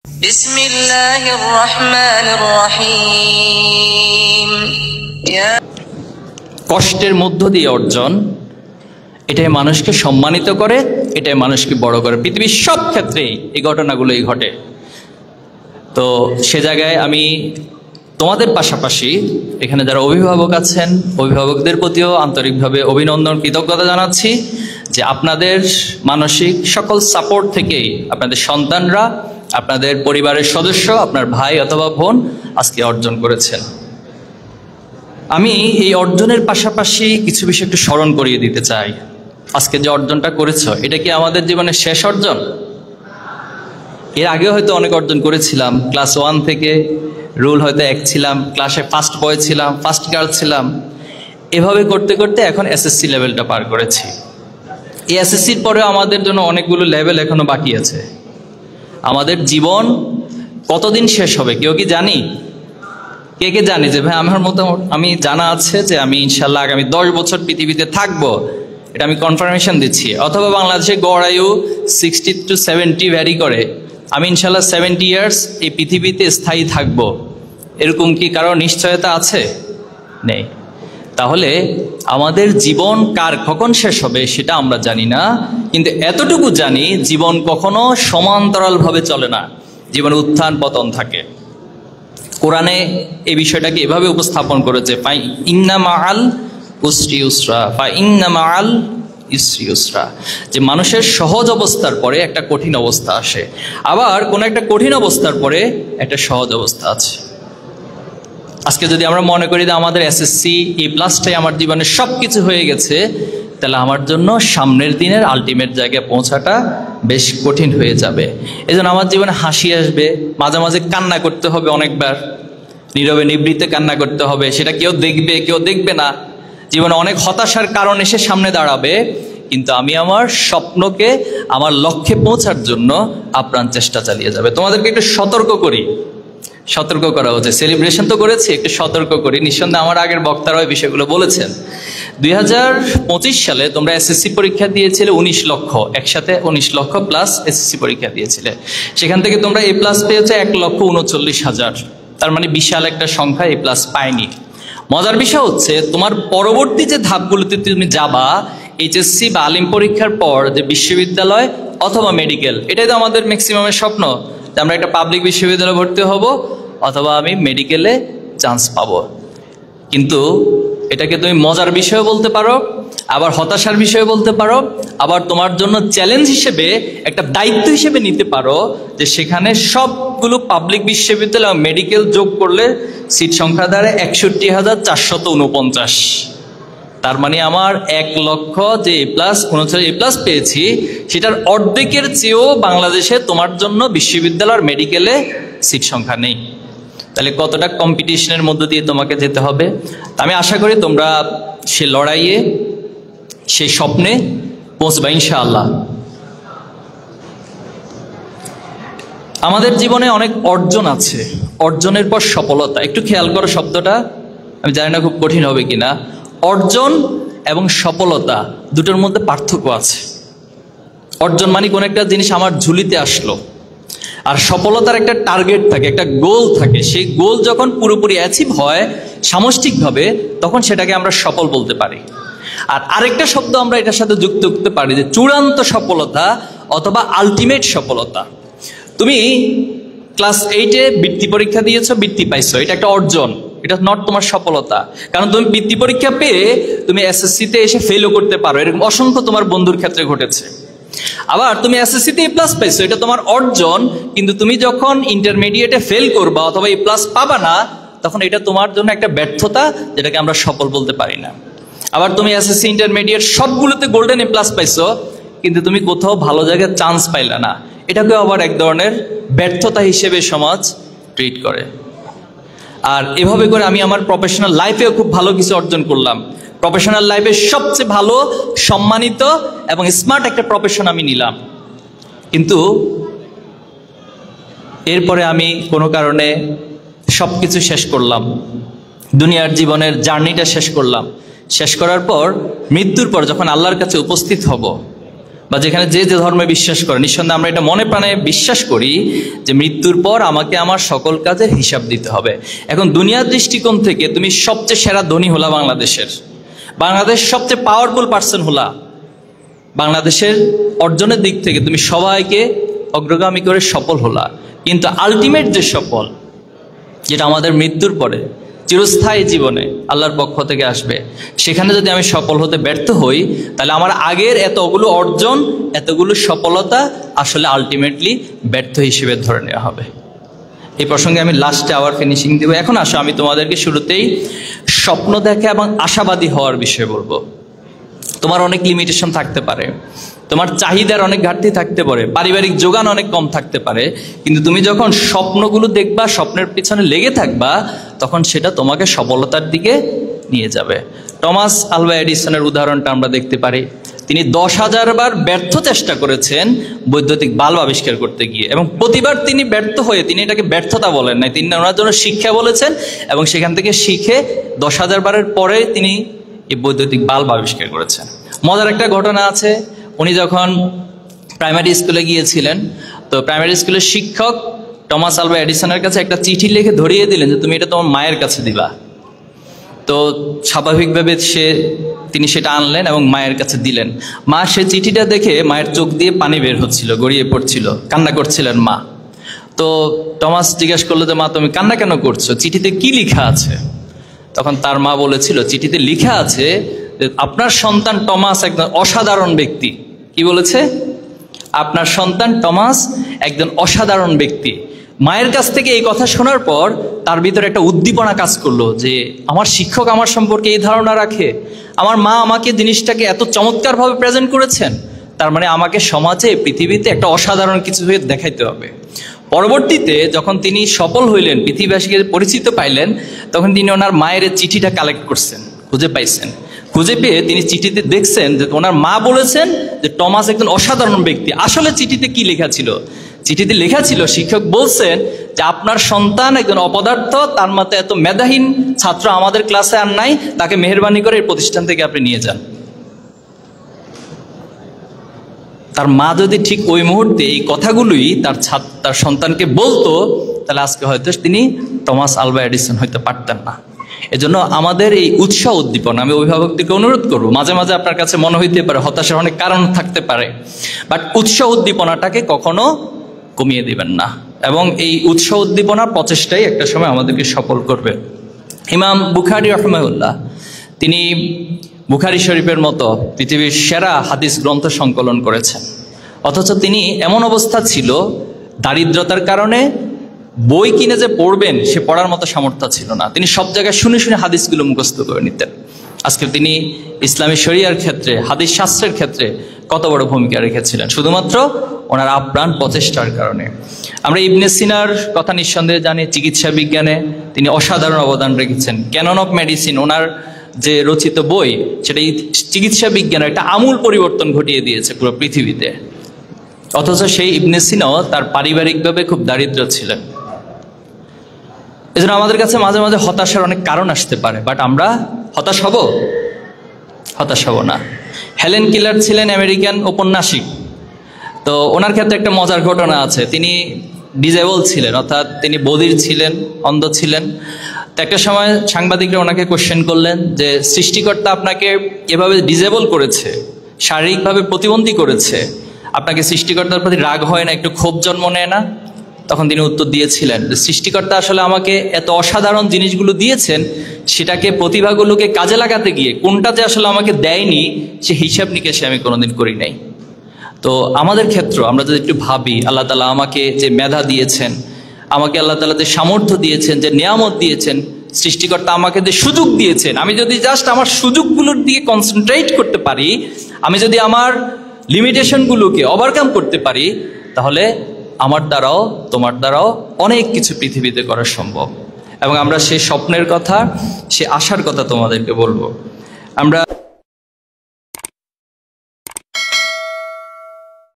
বিসমিল্লাহির রহমানির রহিম। কষ্টের মধ্য দিয়ে অর্জন, এটাই মানুষকে সম্মানিত করে, এটাই মানুষকে বড় করে। পৃথিবীর সব ক্ষেত্রেই এই ঘটনাগুলোই ঘটে। তো সে জায়গায় আমি তোমাদের পাশাপাশি এখানে যারা অভিভাবক আছেন, অভিভাবকদের প্রতিও আন্তরিকভাবে অভিনন্দন, কৃতজ্ঞতা জানাচ্ছি যে আপনাদের মানসিক সকল সাপোর্ট থেকেই আপনাদের সন্তানরা, আপনাদের পরিবারের সদস্য, আপনার ভাই অথবা বোন আজকে অর্জন করেছেন। আমি এই অর্জনের পাশাপাশি কিছু বিষয় একটু স্মরণ করিয়ে দিতে চাই। আজকে যে অর্জনটা করেছো, এটা কি আমাদের জীবনের শেষ অর্জন? এর আগেও হয়তো অনেক অর্জন করেছিলাম। ক্লাস 1 থেকে রুল হয়তো 1 ছিলাম, ক্লাসে ফার্স্ট বয় ছিলাম, ফার্স্ট গার্ল ছিলাম। এভাবে করতে করতে এখন এসএসসি লেভেলটা পার করেছি। এই এসএসসির পরেও আমাদের জন্য অনেকগুলো লেভেল এখনো বাকি আছে। আমাদের জীবন কতদিন শেষ হবে কেউ কি জানি? কে কে জানি যে ভাই আমার মতো, আমি জানা আছে যে আমি ইনশাল্লাহ আগামী 10 বছর পৃথিবীতে থাকবো, এটা আমি কনফার্মেশন দিচ্ছি। অথবা বাংলাদেশে গড় আয়ু 60 to 70 ভ্যারি করে। আমি ইনশাল্লাহ 70 ইয়ার্স এই পৃথিবীতে স্থায়ী থাকবো, এরকম কি কারো নিশ্চয়তা আছে? নেই। তাহলে আমাদের জীবন কার কখন শেষ হবে সেটা আমরা জানি না, কিন্তু এতটুকু জানি জীবন কখনো সমান্তরালভাবে চলে না, জীবনে উত্থান পতন থাকে। কোরআনে এই বিষয়টাকে এভাবে উপস্থাপন করেছে, ফাই ইন্না মাআল উসরি ইউসরা, ফাই ইন্না মাআল ইসরি ইউসরা, যে মানুষের সহজ অবস্থার পরে একটা কঠিন অবস্থা আসে, আবার কোন একটা কঠিন অবস্থার পরে একটা সহজ অবস্থা আছে। আজকে যদি আমরা মনে করি যে আমাদের এসএসসি A+টাই আমার জীবনের সব কিছু হয়ে গেছে, তাহলে আমার জন্য সামনের দিনের আলটিমেট জায়গায় পৌঁছাটা বেশ কঠিন হয়ে যাবে। এই জন্য আমার জীবনে হাসি আসবে, মাঝে মাঝে কান্না করতে হবে, অনেকবার নীরবে নিবৃত্তে কান্না করতে হবে, সেটা কেউ দেখবে কেউ দেখবে না। জীবনে অনেক হতাশার কারণ এসে সামনে দাঁড়াবে, কিন্তু আমি আমার স্বপ্নকে, আমার লক্ষ্যে পৌঁছার জন্য আপ্রাণ চেষ্টা চালিয়ে যাবে। তোমাদেরকে একটু সতর্ক করি, সতর্ক করা হচ্ছে। সেলিব্রেশন তো করেছি, একটু সতর্ক করি। নিঃসন্দেহে আমার আগের বক্তারা ওই বিষয়গুলো বলেছেন। 2025 সালে তোমরা এসএসসি পরীক্ষা দিয়েছিলে 19 লক্ষ, একসাথে 19 লক্ষ প্লাস এসএসসি পরীক্ষা দিয়েছিলে। সেখান থেকে তোমরা A+ পেয়েছে 1,39,000। তার মানে বিশাল একটা সংখ্যা A+ পায়নি। মজার বিষয় হচ্ছে তোমার পরবর্তী যে ধাপগুলোতে তুমি যাবা, এইচএসসি বা আলিম পরীক্ষার পর যে বিশ্ববিদ্যালয় অথবা মেডিকেল, এটাই তো আমাদের ম্যাক্সিমামের স্বপ্ন, যে আমরা একটা পাবলিক বিশ্ববিদ্যালয়ে ভর্তি হব অথবা আমি মেডিকেলে চান্স পাবো। কিন্তু এটাকে তুমি মজার বিষয় বলতে পারো, আবার হতাশার বিষয় বলতে পারো, আবার তোমার জন্য চ্যালেঞ্জ হিসেবে একটা দায়িত্ব হিসেবে নিতে পারো, যে সেখানে সবগুলো পাবলিক বিশ্ববিদ্যালয় মেডিকেল যোগ করলে সিট সংখ্যা দাঁড়ায় 61,449। তার মানে আমার 1 লক্ষ যে A+ পেয়েছি, সেটার অর্ধেকের চেয়েও বাংলাদেশে তোমার জন্য বিশ্ববিদ্যালয়ের মেডিকেলে সিট সংখ্যা নেই। তাহলে কতটা কম্পিটিশনের মধ্য দিয়ে তোমাকে যেতে হবে। আমি আশা করি তোমরা সে লড়াইয়ে, সেই স্বপ্নে পৌঁছবা ইনশাআল্লাহ। আমাদের জীবনে অনেক অর্জন আছে, অর্জনের পর সফলতা। একটু খেয়াল করো শব্দটা, আমি জানি না খুব কঠিন হবে কিনা। অর্জন এবং সফলতা দুটোর মধ্যে পার্থক্য আছে। অর্জন মানে কোন একটা জিনিস আমার ঝুলিতে আসলো, আর সফলতার একটা টার্গেট থাকে, একটা গোল থাকে। সেই গোল যখন পুরোপুরি অ্যাচিভ হয় সামষ্টিকভাবে, তখন সেটাকে আমরা সফল বলতে পারি। আর আরেকটা শব্দ আমরা এটার সাথে যুক্ত করতে পারি, যে চূড়ান্ত সফলতা অথবা আলটিমেট সফলতা। তুমি ক্লাস 8-এ বৃত্তি পরীক্ষা দিয়েছো, বৃত্তি পাইছো, এটা একটা অর্জন, এটা নট তোমার সফলতা। কারণ তুমি বৃত্তি পরীক্ষা পেয়ে তুমি এসএসসিতে এসে ফেলও করতে পারো, এরকম অসংখ্য তোমার বন্ধুর ক্ষেত্রে ঘটেছে। আবার তুমি এসএসসিতে A+ পাইছো, এটা তোমার অর্জন, কিন্তু তুমি যখন ইন্টারমিডিয়েটে ফেল করবা অথবা A+ পাবা না, তখন এটা তোমার জন্য একটা ব্যর্থতা, যেটাকে আমরা সফল বলতে পারি না। আবার তুমি এসএসসি ইন্টারমিডিয়েট সবগুলোতে গোল্ডেন A+ পাইছো, কিন্তু তুমি কোথাও ভালো জায়গায় চান্স পাইলা না, এটাকেও আবার এক ধরনের ব্যর্থতা হিসেবে সমাজ ট্রিট করে। আর এভাবে করে আমি আমার প্রফেশনাল লাইফেও খুব ভালো কিছু অর্জন করলাম। প্রফেশনাল লাইফে সবচেয়ে ভালো, সম্মানিত এবং স্মার্ট একটা প্রফেশন আমি নিলাম, কিন্তু এরপরে আমি কোনো কারণে সবকিছু শেষ করলাম, দুনিয়ার জীবনের জার্নিটা শেষ করলাম। শেষ করার পর, মৃত্যুর পর যখন আল্লাহর কাছে উপস্থিত হব, বা যেখানে যে যে ধর্মে বিশ্বাস করে, নিঃসন্দেহে আমরা এটা মনে প্রাণে বিশ্বাস করি যে মৃত্যুর পর আমাকে আমার সকল কাজের হিসাব দিতে হবে। এখন দুনিয়ার দৃষ্টিকোণ থেকে তুমি সবচেয়ে সেরা ধনী হলা বাংলাদেশ সবচেয়ে পাওয়ারফুল পার্সন হলা, বাংলাদেশের অর্জনের দিক থেকে তুমি সবাইকে অগ্রগামী করে সফল হলা, কিন্তু আলটিমেট যে সফল, যেটা আমাদের মৃত্যুর পরে চিরস্থায়ী জীবনে আল্লাহর পক্ষ থেকে আসবে, সেখানে যদি আমি সফল হতে ব্যর্থ হই, তাহলে আমার আগের এতগুলো অর্জন, এতগুলো সফলতা আসলে আলটিমেটলি ব্যর্থ হিসেবে ধরে নেওয়া হবে। এই প্রসঙ্গে আমি লাস্টে আবার ফিনিশিং দেবো। এখন আসো আমি তোমাদেরকে শুরুতেই স্বপ্ন দেখা এবং আশাবাদী হওয়ার বিষয়ে বলবো। তোমার অনেক লিমিটেশন থাকতে পারে, তোমার চাহিদার অনেক ঘাটতি থাকতে পারে, পারিবারিক যোগান অনেক কম থাকতে পারে, কিন্তু তুমি যখন স্বপ্নগুলো দেখবা, স্বপ্নের পিছনে লেগে থাকবা, তখন সেটা তোমাকে সফলতার দিকে নিয়ে যাবে। টমাস আলভা এডিসনের উদাহরণটা আমরা দেখতে পারি। তিনি 10,000 বার ব্যর্থ চেষ্টা করেছেন বৈদ্যুতিক বাল্ব আবিষ্কার করতে গিয়ে, এবং প্রতিবার তিনি ব্যর্থ হয়ে, তিনি এটাকে ব্যর্থতা বলেন নাই, তিনি ওনার জন্য শিক্ষা বলেছেন, এবং সেখান থেকে শিখে 10,000 বারের পরে তিনি এই বৈদ্যুতিক বাল্ব আবিষ্কার করেছেন। মজার একটা ঘটনা আছে, উনি যখন প্রাইমারি স্কুলে গিয়েছিলেন, তো প্রাইমারি স্কুলের শিক্ষক টমাস আলভা এডিসনের কাছে একটা চিঠি লিখে ধরিয়ে দিলেন যে তুমি এটা তোমার মায়ের কাছে দিবা। তো স্বাভাবিকভাবে তিনি সেটা আনলেন এবং মায়ের কাছে দিলেন। মা সে চিঠিটা দেখে মায়ের চোখ দিয়ে পানি বের হচ্ছিল, গড়িয়ে পড়ছিল, কান্না করছিলেন মা। তো টমাস জিজ্ঞেস করলো যে মা তুমি কান্না কেন করছো, চিঠিতে কি লেখা আছে? তখন তার মা বলেছিল, চিঠিতে লেখা আছে যে আপনার সন্তান টমাস একজন অসাধারণ ব্যক্তি। কি বলেছে? আপনার সন্তান টমাস একজন অসাধারণ ব্যক্তি। মায়ের কাছ থেকে এই কথা শোনার পর তার ভিতরে একটা উদ্দীপনা কাজ করলো যে আমার শিক্ষক আমার সম্পর্কে এই ধারণা রাখে, আমার মা আমাকে জিনিসটাকে এত চমৎকারভাবে প্রেজেন্ট করেছেন, তার মানে আমাকে সমাজে, পৃথিবীতে একটা অসাধারণ কিছু হয়ে দেখাইতে হবে। পরবর্তীতে যখন তিনি সফল হইলেন, পৃথিবীবাসীকে পরিচিত পাইলেন, তখন তিনি ওনার মায়ের চিঠিটা কালেক্ট করছেন, খুঁজে পাইছেন। খুঁজে পেয়ে তিনি চিঠিতে দেখছেন যে ওনার মা বলেছেন যে টমাস একজন অসাধারণ ব্যক্তি। আসলে চিঠিতে কি লেখা ছিল? চিঠিতে লেখা ছিল, শিক্ষক বলছেন যে আপনার সন্তান একজন অপদার্থ, তার মতো এত মেধাহীন ছাত্র আমাদের ক্লাসে আর নাই, তাকে মেহেরবানি করে এই প্রতিষ্ঠান থেকে আপনি নিয়ে যান। তার মা যদি ঠিক ওই মুহূর্তে এই কথাগুলোই তার সন্তানকে বলতো, তাহলে আজকে হয়তো তিনি টমাস আলভা এডিসন হইতে পারতেন না। এজন্য আমাদের এই উৎসাহ উদ্দীপনা, আমি অভিভাবকদেরকে অনুরোধ করবো, মাঝে মাঝে আপনার কাছে মনে হইতে পারে হতাশার অনেক কারণ থাকতে পারে, বাট উৎসাহ উদ্দীপনাটাকে কখনো কমিয়ে দিবেন না, এবং এই উৎসাহ উদ্দীপনার প্রচেষ্টাই একটা সময় আমাদেরকে সফল করবে। ইমাম বুখারী রাহিমাহুল্লাহ, তিনি বুখারী শরীফের মতো পৃথিবীর সেরা হাদিস গ্রন্থ সংকলন করেছেন, অথচ তিনি এমন অবস্থা ছিল, দারিদ্রতার কারণে বই কিনে যে পড়বেন সে পড়ার মতো সামর্থ্য ছিল না। তিনি সব জায়গায় শুনে শুনে হাদিসগুলো মুখস্থ করে নিতেন। আজকে তিনি ইসলামী শরিয়ার ক্ষেত্রে, হাদিস শাস্ত্রের ক্ষেত্রে কত বড় ভূমিকা রেখেছিলেন, শুধুমাত্র ওনার আপ্রাণ প্রচেষ্টার কারণে। আমরা ইবনে সিনার কথা নিঃসন্দেহে জানি, চিকিৎসা বিজ্ঞানে তিনি অসাধারণ অবদান রেখেছেন। ক্যানন অফ মেডিসিন, ওনার যে রচিত বই, সেটা চিকিৎসা বিজ্ঞানের একটা আমূল পরিবর্তন ঘটিয়ে দিয়েছে পুরো পৃথিবীতে। অথচ সেই ইবনে সিনাও তার পারিবারিকভাবে খুব দারিদ্র ছিলেন। এজন্য আমাদের কাছে মাঝে মাঝে হতাশার অনেক কারণ আসতে পারে, বাট আমরা হতাশ হব না। হেলেন কিলার ছিলেন আমেরিকান ঔপন্যাসিক। তো ওনার ক্ষেত্রে একটা মজার ঘটনা আছে। তিনি ডিজেবল ছিলেন, অর্থাৎ তিনি বধির ছিলেন, অন্ধ ছিলেন। তো একটা সময় সাংবাদিকরা ওনাকে কোশ্চেন করলেন যে সৃষ্টিকর্তা আপনাকে এভাবে ডিজেবল করেছে, শারীরিকভাবে প্রতিবন্ধী করেছে, আপনাকে সৃষ্টিকর্তার প্রতি রাগ হয় না, একটু ক্ষোভ জন্ম নেয় না? তখন তিনি উত্তর দিয়েছিলেন যে সৃষ্টিকর্তা আসলে আমাকে এত অসাধারণ জিনিসগুলো দিয়েছেন, সেটাকে, প্রতিভাগুলোকে কাজে লাগাতে গিয়ে কোনটা যে আসলে আমাকে দেয়নি সে হিসাব নিকেশে আমি কোনোদিন করি নাই। তো আমাদের ক্ষেত্র আমরা যদি একটু ভাবি, আল্লাহ তাআলা আমাকে যে মেধা দিয়েছেন, আমাকে আল্লাহ তাআলা যে সামর্থ্য দিয়েছেন, যে নিয়ামত দিয়েছেন, সৃষ্টিকর্তা আমাকে যে সুযোগ দিয়েছেন, আমি যদি জাস্ট আমার সুযোগগুলোর দিকে কনসেন্ট্রেট করতে পারি, আমি যদি আমার লিমিটেশনগুলোকে ওভারকাম করতে পারি, তাহলে আমার দ্বারাও, তোমার দ্বারাও অনেক কিছু পৃথিবীতে করা সম্ভব। এবং আমরা সেই স্বপ্নের কথা, সে আশার কথা তোমাদেরকে বলবো। আমরা